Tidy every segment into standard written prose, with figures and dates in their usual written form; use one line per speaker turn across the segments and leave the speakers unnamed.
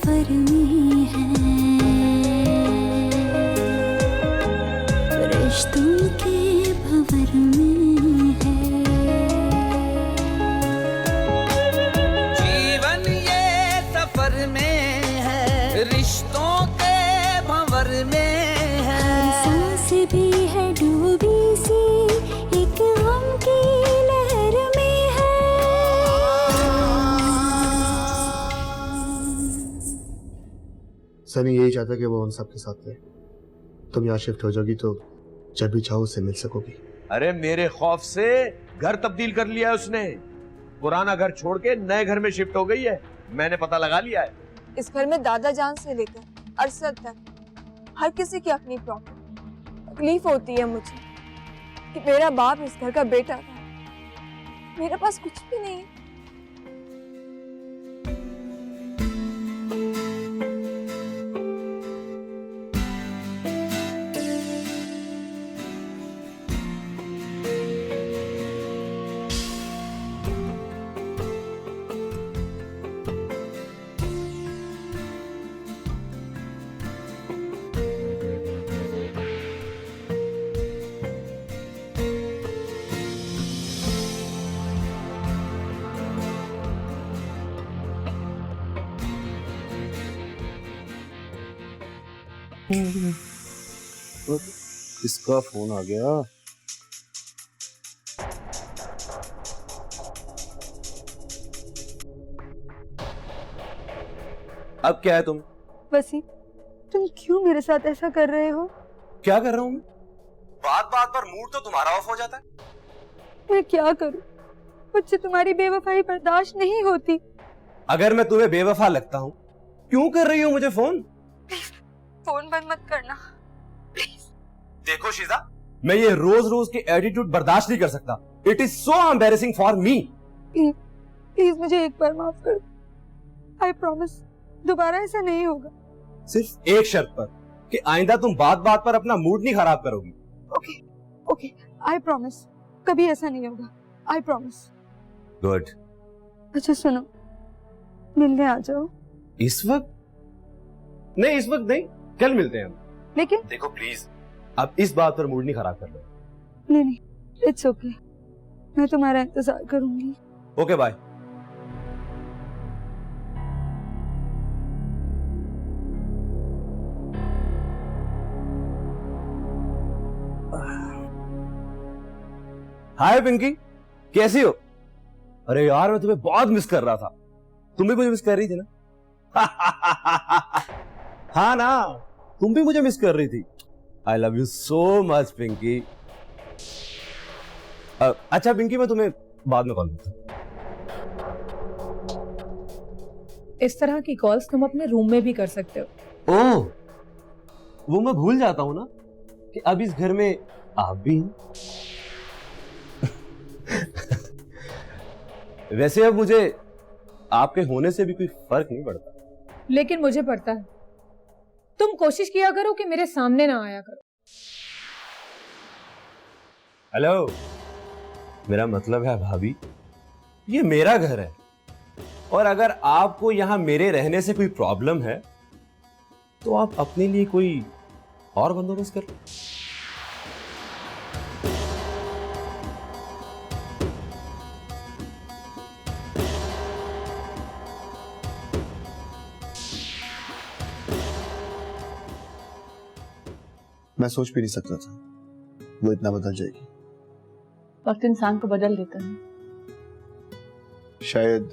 सफर में है, रिश्तों के भंवर में है।
जीवन ये सफर में है, रिश्तों के भंवर में है।
सांस भी है डूबी सी एक गम की लहर में है।
सनी यही चाहता कि वो उन सबके साथ रहे। तुम यहाँ शिफ्ट हो जाओगी तो जब भी चाहो उससे मिल सकोगी।
अरे मेरे खौफ से घर तब्दील कर लिया है उसने। पुराना घर छोड़ के नए घर में शिफ्ट हो गई है। मैंने पता लगा लिया है।
इस घर में दादा जान से लेकर अरसद तक हर किसी की अपनी प्रॉब्लम। तकलीफ होती है मुझे कि मेरा बाप इस घर का बेटा था, मेरे पास कुछ भी नहीं है।
इसका फोन आ गया।
अब क्या है तुम?
वसीम, तुम क्यों मेरे साथ ऐसा कर रहे हो?
क्या कर रहा हूं मैं? बात बात पर मूड तो तुम्हारा ऑफ हो जाता है।
मैं क्या करूं? मुझसे तुम्हारी बेवफाई बर्दाश्त नहीं होती।
अगर मैं तुम्हें बेवफा लगता हूं, क्यों कर रही हो मुझे फोन?
फोन बंद मत करना प्लीज।
देखो शीजा, मैं ये रोज रोज के एटीट्यूड बर्दाश्त नहीं कर सकता। It is so embarrassing for me.
Please मुझे एक बार माफ कर दो। आई प्रॉमिस दोबारा ऐसा नहीं होगा।
सिर्फ एक शर्त पर कि आइंदा तुम बात बात पर अपना मूड नहीं खराब करोगी।
ओके ओके, आई प्रॉमिस कभी ऐसा नहीं होगा। I promise.
गुड।
अच्छा सुनो, मिलने आ जाओ।
इस वक्त नहीं, इस वक्त नहीं, कल मिलते हैं हम।
लेकिन
देखो प्लीज, अब इस बात पर मूड नहीं खराब कर लो।
नहीं नहीं, इट्स ओके, मैं तुम्हारा इंतजार करूंगी।
Okay bye. हाय पिंकी, कैसी हो? अरे यार मैं तुम्हें बहुत मिस कर रहा था। तुम भी मुझे मिस कर रही थी ना? हाँ ना, तुम भी मुझे मिस कर रही थी। I love you so much Pinky. अच्छा पिंकी, मैं तुम्हें बाद में कॉल करता हूँ।
इस तरह की कॉल्स तुम अपने रूम में भी कर सकते हो।
ओह, वो मैं भूल जाता हूँ ना कि अब इस घर में आप भी हैं। वैसे अब मुझे आपके होने से भी कोई फर्क नहीं पड़ता।
लेकिन मुझे पड़ता है। तुम कोशिश किया करो कि मेरे सामने ना आया करो।
हेलो, मेरा मतलब है भाभी, ये मेरा घर है और अगर आपको यहां मेरे रहने से कोई प्रॉब्लम है तो आप अपने लिए कोई और बंदोबस्त कर लो।
मैं सोच भी नहीं सकता था वो इतना बदल जाएगी।
वक्त इंसान को बदल देता है।
शायद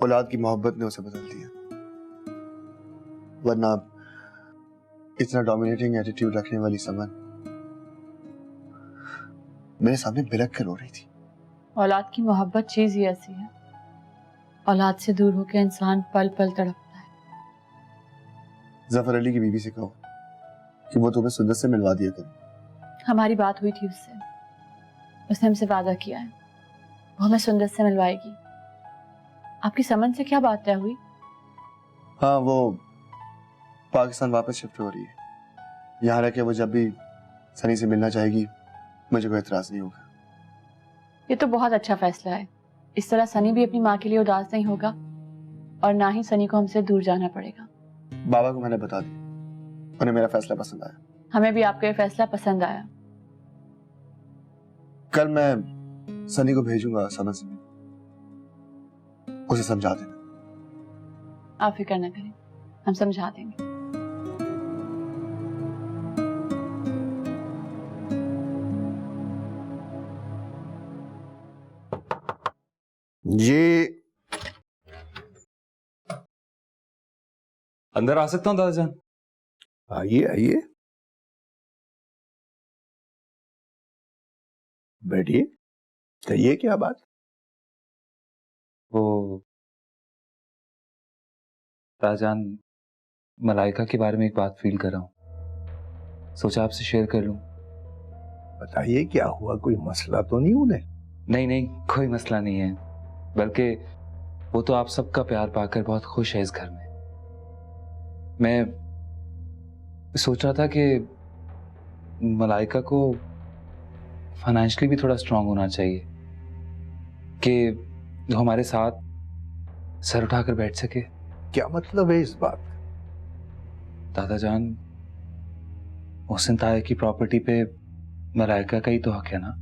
औलाद की मोहब्बत ने उसे बदल दिया, वरना इतना डोमिनेटिंग एटीट्यूड रखने वाली समन मेरे सामने बिलख कर रो रही थी।
औलाद की मोहब्बत चीज ही ऐसी है, औलाद से दूर होकर इंसान पल पल तड़पता है।
जफर अली की बीवी से कहो कि वो तुम्हें सुंदर से मिलवा दिया करे।
हमारी बात हुई थी उससे, उसने हमसे वादा किया है वो हमें सुंदर से मिलवाएगी। आपकी समझ से क्या बात तय हुई?
हाँ, वो पाकिस्तान वापस शिफ्ट हो रही है। यहाँ रह के वो जब भी सनी से मिलना चाहेगी मुझे कोई एतराज नहीं होगा।
ये तो बहुत अच्छा फैसला है। इस तरह सनी भी अपनी माँ के लिए उदास नहीं होगा और ना ही सनी को हमसे दूर जाना पड़ेगा।
बाबा को मैंने बता दिया, उन्हें मेरा फैसला पसंद आया।
हमें भी आपका ये फैसला पसंद आया।
कल मैं सनी को भेजूंगा समन से, उसे समझा देना।
आप फिक्र न करें, हम समझा देंगे।
जी
अंदर आ सकता हूँ दादाजान?
आइए आइए, बैठिए। कहिए क्या बात?
वो दादाजान, मलाइका के बारे में एक बात फील कर रहा हूँ, सोचा आपसे शेयर कर लूं।
बताइए क्या हुआ, कोई मसला तो नहीं उन्हें?
नहीं नहीं, कोई मसला नहीं है, बल्कि वो तो आप सबका प्यार पाकर बहुत खुश है इस घर में। मैं सोच रहा था कि मलाइका को फाइनेंशियली भी थोड़ा स्ट्रांग होना चाहिए, कि जो हमारे साथ सर उठाकर बैठ सके।
क्या मतलब है इस बात?
दादाजान, मोहसिन ताया की प्रॉपर्टी पे मलाइका का ही तो हक है ना?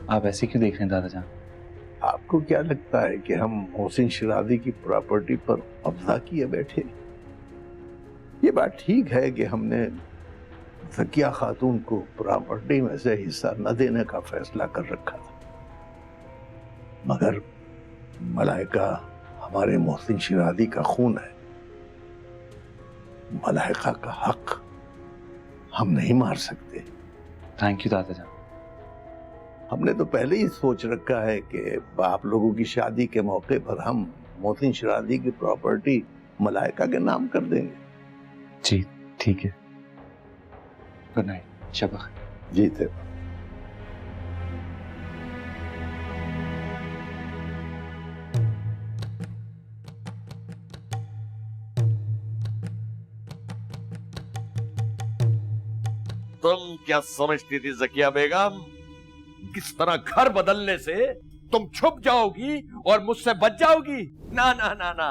आप ऐसे क्यों देख रहे हैं दादाजान?
आपको क्या लगता है कि हम मोहसिन शिराजी की प्रॉपर्टी पर कब्जा किए बैठे? ये बात ठीक है कि हमने ज़किया खातून को प्रॉपर्टी में से हिस्सा न देने का फैसला कर रखा था, मगर मलाइका हमारे मोहसिन शिराजी का खून है। मलाइका का हक हम नहीं मार सकते।
थैंक यू दादाजान।
हमने तो पहले ही सोच रखा है कि आप लोगों की शादी के मौके पर हम मोहसिन शिराजी की प्रॉपर्टी मलाइका के नाम कर देंगे।
जी ठीक है, गुड नाइट, शब खैर।
जी थे।
तुम क्या समझती थी ज़किया बेगम, किस तरह घर बदलने से तुम छुप जाओगी और मुझसे बच जाओगी? ना ना ना ना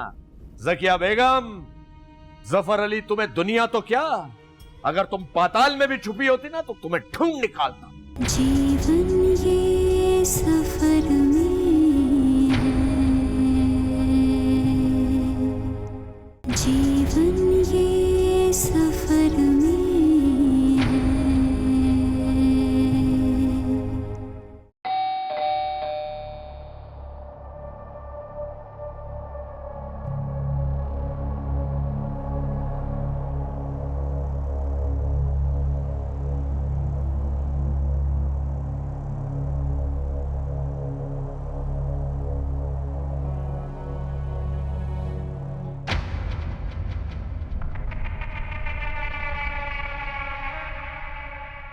ज़किया बेगम, जफर अली तुम्हें दुनिया तो क्या, अगर तुम पाताल में भी छुपी होती ना तो तुम्हें ढूंढ निकालता।
जीवन ये सफर में है, जीवन ये सफर में है।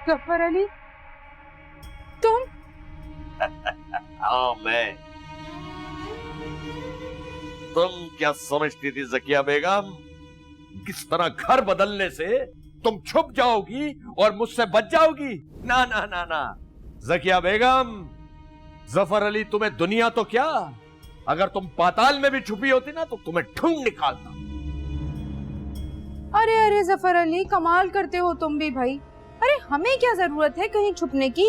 गफ्फर अली, तुम?
हाँ मैं। तुम क्या समझती थी ज़किया बेगम, किस तरह घर बदलने से तुम छुप जाओगी और मुझसे बच जाओगी? ना ना ना ना ज़किया बेगम, जफर अली तुम्हें दुनिया तो क्या, अगर तुम पाताल में भी छुपी होती ना तो तुम्हें ढूंढ निकालता।
अरे अरे जफर अली, कमाल करते हो तुम भी भाई। अरे हमें क्या जरूरत है कहीं छुपने की?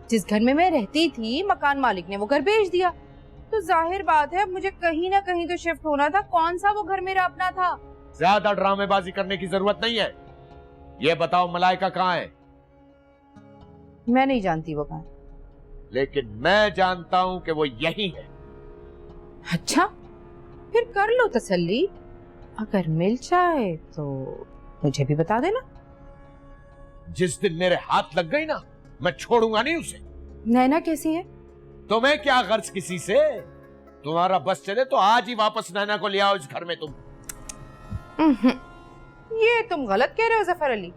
जिस घर में मैं रहती थी मकान मालिक ने वो घर बेच दिया, तो जाहिर बात है मुझे कहीं ना कहीं तो शिफ्ट होना था। कौन सा वो घर मेरा अपना था?
ज्यादा ड्रामेबाजी करने की जरूरत नहीं है। ये बताओ मलाइका कहाँ है?
मैं नहीं जानती वो कहाँ।
लेकिन मैं जानता हूं कि वो यही है।
अच्छा, फिर कर लो तसल्ली, अगर मिल जाए तो मुझे भी बता देना।
जिस दिन मेरे हाथ लग गई ना, मैं छोड़ूंगा नहीं उसे।
नैना कैसी है?
तुम्हें क्या गर्ज किसी से? तुम्हारा बस चले तो आज ही वापस नैना को ले आओ इस घर में। तुम
ये तुम गलत कह रहे हो जफर अली।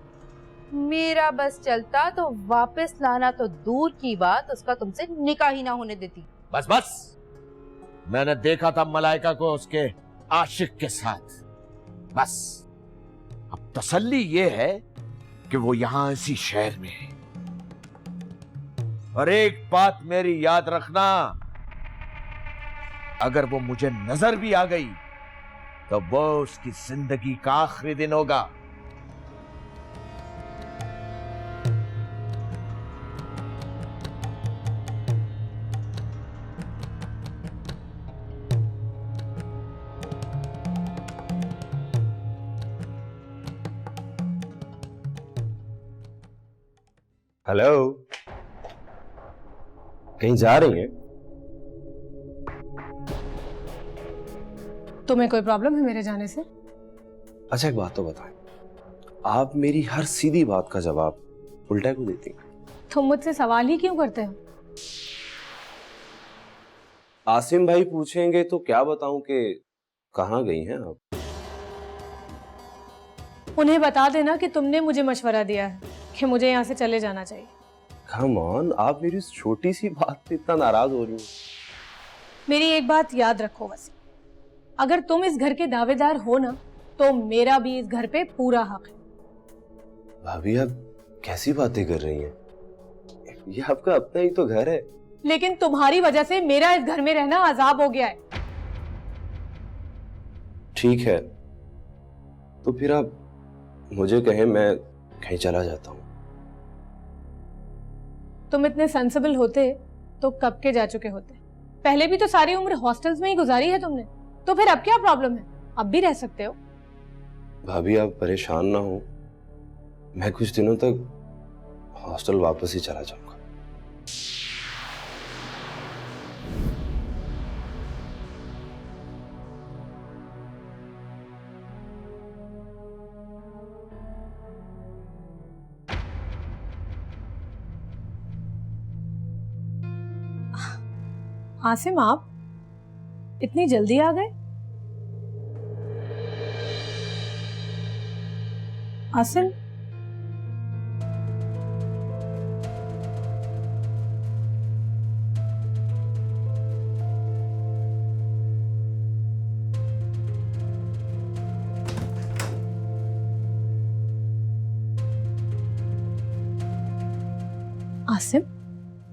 मेरा बस चलता तो वापस लाना तो दूर की बात, उसका तुमसे निकाह ही ना होने देती।
बस बस, मैंने देखा था मलाइका को उसके आशिक के साथ। बस अब तसल्ली ये है कि वो यहां इसी शहर में है। और एक बात मेरी याद रखना, अगर वो मुझे नजर भी आ गई तो वो उसकी जिंदगी का आखिरी दिन होगा।
हेलो, कहीं जा रही हैं?
तुम्हें कोई प्रॉब्लम है मेरे जाने से?
अच्छा एक बात तो बताएं, आप मेरी हर सीधी बात का जवाब उल्टा क्यों देती हैं?
तुम मुझसे सवाल ही क्यों करते हो?
आसिम भाई पूछेंगे तो क्या बताऊं कि कहाँ गई हैं आप?
उन्हें बता देना कि तुमने मुझे मशवरा दिया है कि मुझे यहाँ से चले जाना चाहिए।
कम ऑन, आप मेरी इस छोटी सी बात पे इतना नाराज हो रही हैं।
मेरी एक बात याद रखो वसीम, अगर तुम इस घर के दावेदार हो ना तो मेरा भी इस घर पे पूरा हक है।
भाभी आप कैसी बातें कर रही हैं? ये आपका अपना ही तो घर है।
लेकिन तुम्हारी वजह से मेरा इस घर में रहना अजाब हो गया है।
ठीक है, तो फिर आप मुझे कहें, मैं कहीं चला जाता हूँ।
तुम इतने सेंसिबल होते तो कब के जा चुके होते। पहले भी तो सारी उम्र हॉस्टल्स में ही गुजारी है तुमने, तो फिर अब क्या प्रॉब्लम है? अब भी रह सकते हो।
भाभी आप परेशान ना हो, मैं कुछ दिनों तक हॉस्टल वापस ही चला जाऊंगा।
आसिम, आप इतनी जल्दी आ गए? आसिम, आसिम,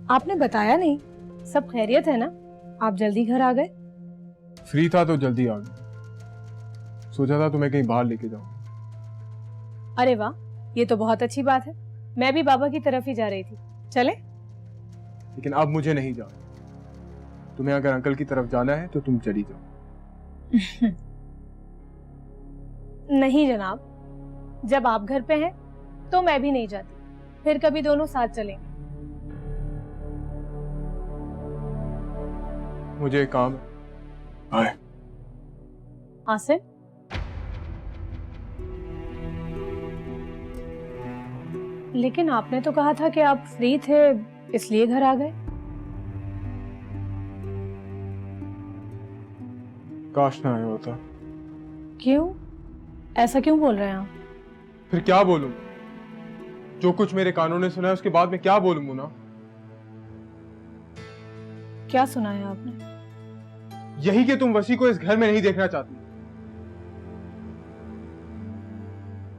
आपने बताया नहीं। सब खैरियत है ना? आप जल्दी घर आ गए?
फ्री था तो जल्दी आ गया। सोचा था तुम्हें कहीं बाहर लेके जाऊं।
अरे वाह, ये तो बहुत अच्छी बात है। मैं भी बाबा की तरफ ही जा रही थी। चले?
लेकिन अब मुझे नहीं जाना। तुम्हें अगर अंकल की तरफ जाना है तो तुम चली जाओ।
नहीं जनाब, जब आप घर पे हैं तो मैं भी नहीं जाती। फिर कभी दोनों साथ चलेंगे।
मुझे एक काम है। बाय।
आसिम, लेकिन आपने तो कहा था कि आप फ्री थे इसलिए घर आ गए।
काश ना आया होता।
क्यों? ऐसा क्यों बोल रहे हैं आप?
फिर क्या बोलूं? जो कुछ मेरे कानों ने सुना है उसके बाद में क्या बोलूं मुना?
क्या सुना है आपने?
यही कि तुम वसी को इस घर में नहीं देखना चाहती।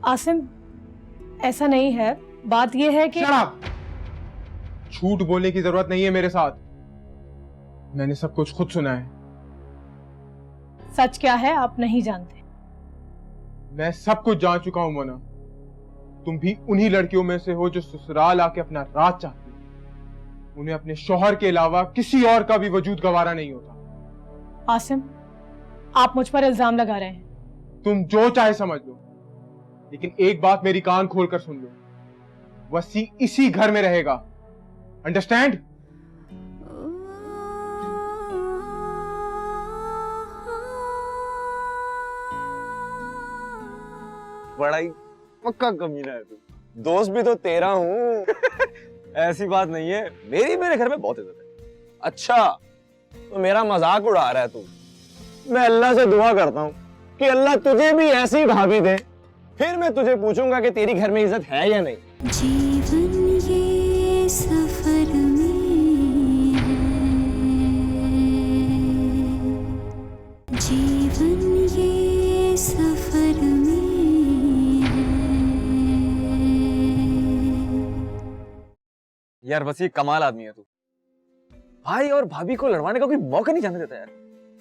आसिम, ऐसा नहीं है। बात यह है कि
झूठ बोलने की जरूरत नहीं है मेरे साथ। मैंने सब कुछ खुद सुना है।
सच क्या है आप नहीं जानते।
मैं सब कुछ जान चुका हूं मोना। तुम भी उन्हीं लड़कियों में से हो जो ससुराल आके अपना राज चाहती। उन्हें अपने शौहर के अलावा किसी और का भी वजूद गवारा नहीं होता।
आसिम, आप मुझ पर इल्जाम लगा रहे हैं।
तुम जो चाहे समझ लो, लेकिन एक बात मेरी कान खोलकर सुन लो। वसी इसी घर में रहेगा। अंडरस्टैंड?
बड़ा ही पक्का कमीना है तू। दोस्त भी तो तेरा हूँ। ऐसी बात नहीं है, मेरी मेरे घर में बहुत इज्जत है। अच्छा, तो मेरा मजाक उड़ा रहा है तू? मैं अल्लाह से दुआ करता हूँ कि अल्लाह तुझे भी ऐसी भाभी दे, फिर मैं तुझे पूछूंगा कि तेरी घर में इज्जत है या नहीं।
जीवन ये सफर में है, जीवन ये सफर में है।
यार वसी कमाल आदमी है तू। भाई और भाभी को लड़वाने का कोई मौका नहीं जाने देता यार।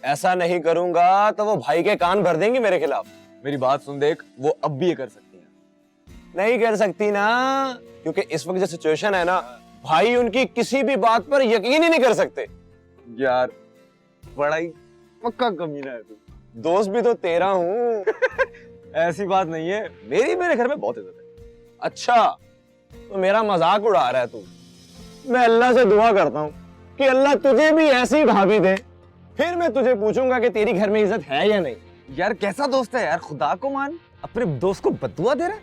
ऐसा नहीं करूंगा तो वो भाई के कान भर देंगी मेरे खिलाफ।
मेरी बात सुन देख, वो अब भी ये कर सकती है।
नहीं कर सकती ना, क्योंकि इस वक्त जो सिचुएशन है ना, भाई उनकी किसी भी बात पर यकीन ही नहीं कर सकते।
यार बड़ा ही पक्का कमीना है तू।
दोस्त भी तो तेरा हूँ।
ऐसी बात नहीं है, मेरी मेरे घर में बहुत इज्जत है।
अच्छा, तो मेरा मजाक उड़ा रहा है तू। मैं अल्लाह से दुआ करता हूँ कि अल्लाह तुझे भी ऐसी भाभी दे, फिर मैं तुझे पूछूंगा कि तेरी घर में इज्जत है या नहीं।
यार कैसा दोस्त है यार, खुदा को मान, अपने दोस्त को बदुआ दे रहा है।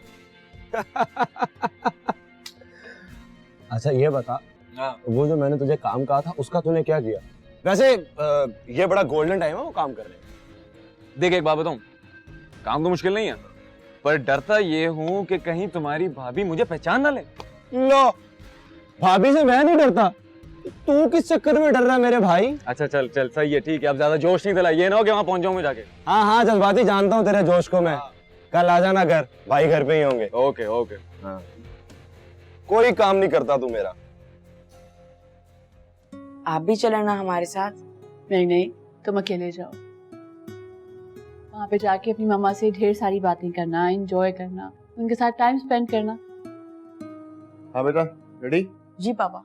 अच्छा ये बता, वो जो मैंने तुझे काम कहा था उसका तूने क्या किया? वैसे ये बड़ा गोल्डन टाइम है वो काम करने।
देख एक बात बताऊं, काम तो मुश्किल नहीं है, पर डरता ये हूं कि कहीं तुम्हारी भाभी मुझे पहचान ना ले।
लो, भाभी से मैं नहीं डरता, तू किस चक्कर में डर रहा है मेरे भाई?
अच्छा चल चल सही है, ठीक है, अब ज्यादा जोश नहीं दिला, ये ना हो कि वहां पहुंच जाऊं मैं जाके।
हाँ हाँ जज्बाती जानता हूँ तेरे जोश को मैं। कल आ जाना घर, भाई घर पे ही होंगे।
Okay okay.
हाँ, कोई काम नहीं करता तू मेरा।
आप भी चले ना हमारे साथ।
नहीं नहीं, तुम अकेले जाओ। वहां पे जाके अपनी मम्मा से ढेर सारी बातें करना, एंजॉय करना, उनके साथ टाइम स्पेंड करना।
हाँ बेटा, रेडी?
जी पापा।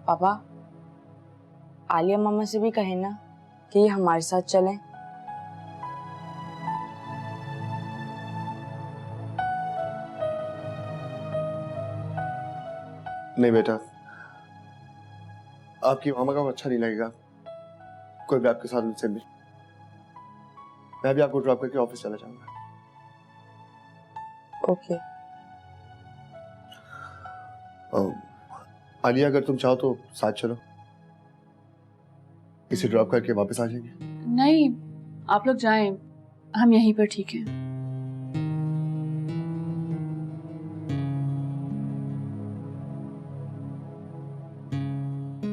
पापा, आलिया मामा से भी कहे ना कि ये हमारे साथ चलें।
नहीं बेटा, आपकी मामा का अच्छा नहीं लगेगा कोई भी आपके साथ उनसे मिले। मैं भी आपको ड्रॉप करके ऑफिस चला जाऊंगा।
ओके।
आलिया, अगर तुम चाहो तो साथ चलो, इसे ड्रॉप करके वापस आ जाएंगे।
नहीं, आप लोग जाएं, हम यहीं पर ठीक हैं।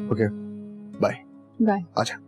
Okay, bye.
बाय।
अच्छा।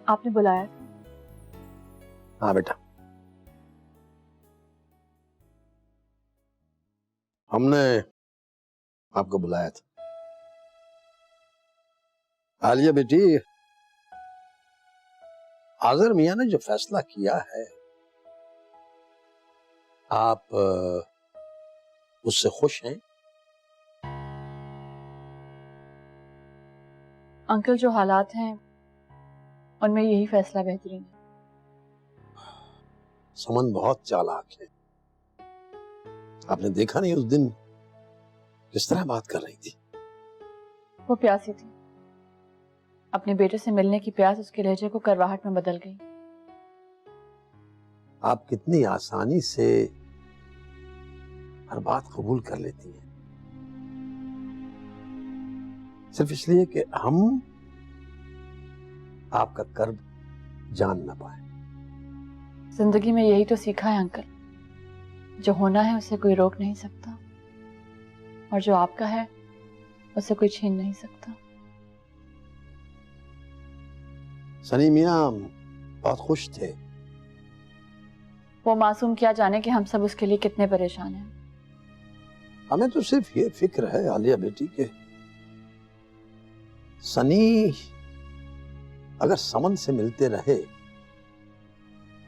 आपने बुलाया?
हाँ बेटा, हमने आपको बुलाया था। आलिया बेटी, आज़र मियां ने जो फैसला किया है, आप उससे खुश हैं?
अंकल, जो हालात हैं उनमें यही फैसला बेहतरीन है।
समन बहुत चालाक है। आपने देखा नहीं उस दिन किस तरह बात कर रही थी?
वो प्यासी थी, अपने बेटे से मिलने की प्यास उसके लहजे को करवाहट में बदल गई।
आप कितनी आसानी से हर बात कबूल कर लेती हैं, सिर्फ इसलिए कि हम आपका कर्ब जान ना पाए।
जिंदगी में यही तो सीखा है अंकल, जो होना है उसे कोई रोक नहीं सकता, और जो आपका है उसे कोई छीन नहीं सकता।
सनी मियां बहुत खुश थे।
वो मासूम क्या जाने कि हम सब उसके लिए कितने परेशान हैं।
हमें तो सिर्फ ये फिक्र है आलिया बेटी के सनी अगर समन से मिलते रहे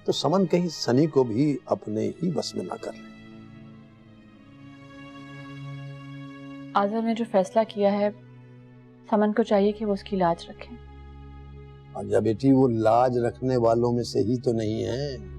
तो समन कहीं सनी को भी अपने ही बस में ना कर ले।
आज़र ने जो फैसला किया है, समन को चाहिए कि वो उसकी लाज रखे।
आलिया बेटी, वो लाज रखने वालों में से ही तो नहीं है।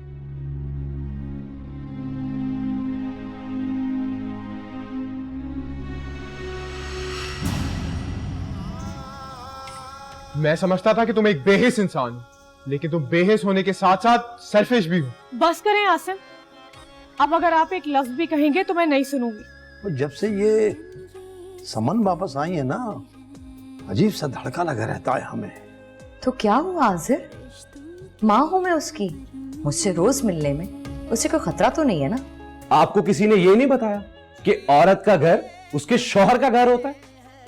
मैं समझता था कि तुम एक बेहिस इंसान हो, लेकिन तुम बेहिस होने के साथ साथ सेल्फिश भी हो।
बस करें आसिम, अब अगर आप एक लफ्ज भी कहेंगे तो मैं नहीं सुनूंगी।
और जब से ये समन वापस आई है ना, अजीब सा धड़का लगा रहता है हमें।
तो क्या हुआ आजिर, माँ हूं मैं उसकी, मुझसे रोज मिलने में उसे कोई खतरा तो नहीं है ना?
आपको किसी ने ये नहीं बताया कि औरत का घर उसके शौहर का घर होता है?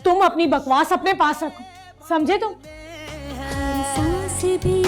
तुम अपनी बकवास अपने पास रखो, समझे तुम?
सांस भी